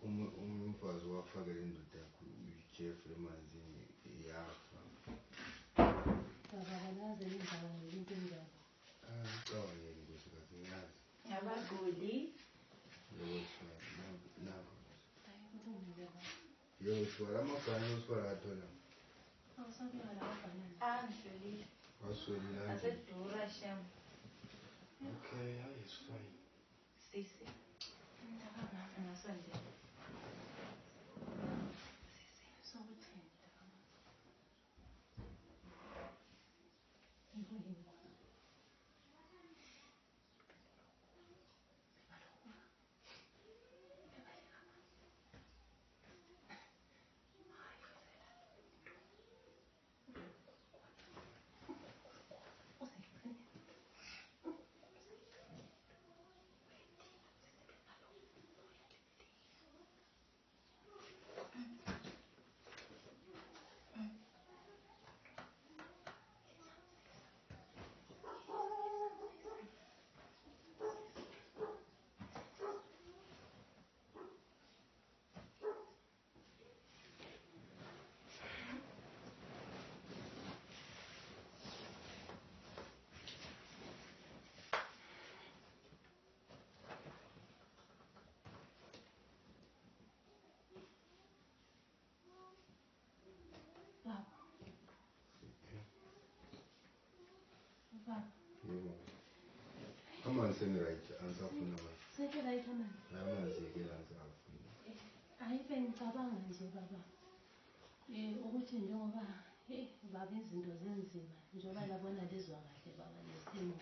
umfazi wafakela indoda yakho uJeff emanzini yafa. Abalazi indaba ngezinto enjalo. Ngicabangele nkosikazi ngiyazi. Abaguli. Yoshwara amabhanana oswara athola. Awusabika la mabhanana. Ngihlolile. Waswelile nje. Asedura shem. Okay, it's fine. Sisi. Ngasonje. Amanzi right, angisafuna manje. Seke right amanzi. Amanzi ke angisafuna. Ayibe ngicabanga nje baba. Ukuthi njengoba baba izinto zenzima njengoba yabona lezwa kahle baba isimo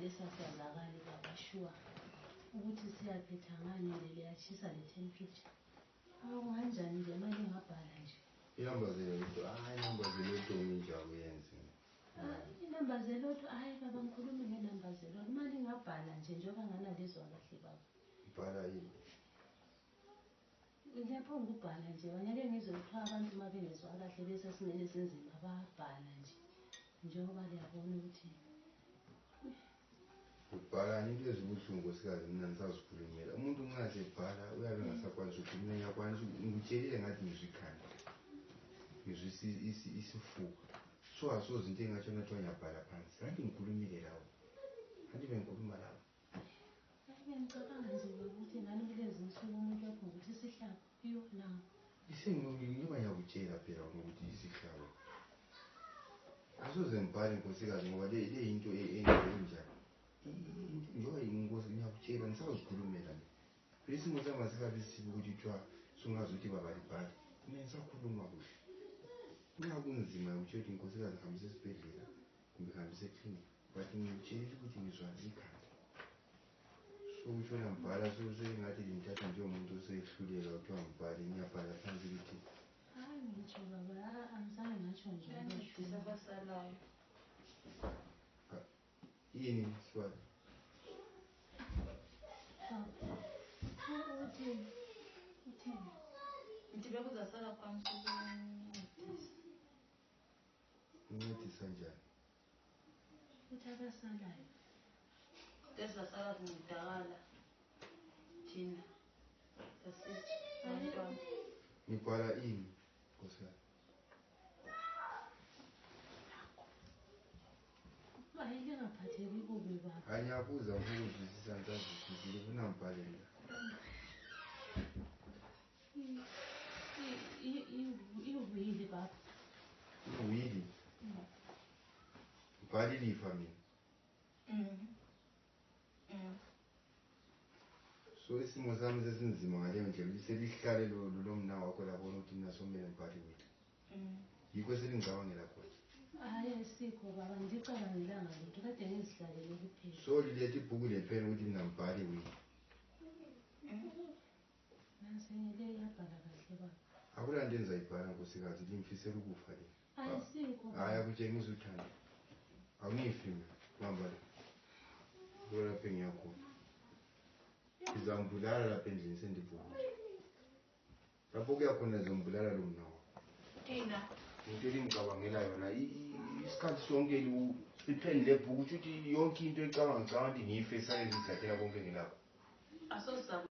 lesasazakali baba sure ukuthi siyaphetha ngani leyashisa le temperature. Akunganjani nje manje ngabhala nje. Inambazelo injabu yenze. Inambazelo hayi baba ngikhuluma ngenambazelo. Imali ngabhala nje njengoba nganalizwa kahle baba. Bhala yini? Ngiyaphonga ukubhala nje ngeke ngizothiwa abantu uma bengezwa kahle bese simene senzima babhala nje njengoba liyabona ukuthi ubhala into ezibuhlungu nkosikazi mina ngisazikhulumela umuntu nxa sebhala uyabe engasakwanisi ukukhuluma ngiyakwanisa ngikutshelile ngathi ngizwa ikhanda ngizwa isifuba so asoze into engatsho ngathiwa ngiyabhala phansi kanti ngikhulumile lawo kanti bengikhuluma lawo ngicabanga nje ukuthi ngani kulezi nsuku umuntu yaphunga ukuthi isihlabo iyo nawo ngiba ngiyakutshela phela ukuthi isihlabo asoze ngibhale nkosikazi ngoba le yinto enjani njengoba ingozi ngiyakutshela ngisazikhulumela le isimo sami asikabi sibi ukuthi kuthiwa sungazi ukuthi baba libhale mina ngisakhuluma kuhle nxa kunzima ukutshela ukuthi nkosikazi ngihambise esibhedlela kumbe ngihambise eklinikhi but ngikutshelile ukuthi ngizwa ikhanda so kutshona ngibhala sengathi ngithatha njengomuntu osehluleka kuthiwa ngibhale ngiyabhala phansi ukuthi hayi ngitsho baba angizange ngatsho nje abasalayo yini swala uthini ngithi bekuzasala phansi uncedisa njani ukuthi abasalayo desasala kuncedakala thina sasibantwana ngibhala ini nkosikazi ayingaphatheki kubi baba angiyabuza ukuzwisisa ngisazwisisile ufuna ngibhalela iwili baba iwili ngibhala ilifa mina so isimo sami sesinzima ngaleyo ndlela selihlale lo mna wakho labona ukuthi mina somele ngibhale iwili yikho selingicabangela khona hayi ayisikho baba ngicabangilanga lutho kade ngizihlalele kuphela so liletha ibhuku lephela ukuthi mina ngibhale iwili nasengile yabhala kahle baba akulanto engizayibhala nkosikazi ngimfisela ukufa le ayisikho hayi akutshengisa uthando awungifi mina ngihamba lo lapha engiyakhona ngizambulala lapha endlini sendibhukile lapho kuyakhona zizombulala lo mna wakho thina into elingicabangela yona isikhathi sonke ipheni lebhuku ukuthi yonke into ecabanga ukuthi ngiyife esayenzithathela konke ngilapho asoza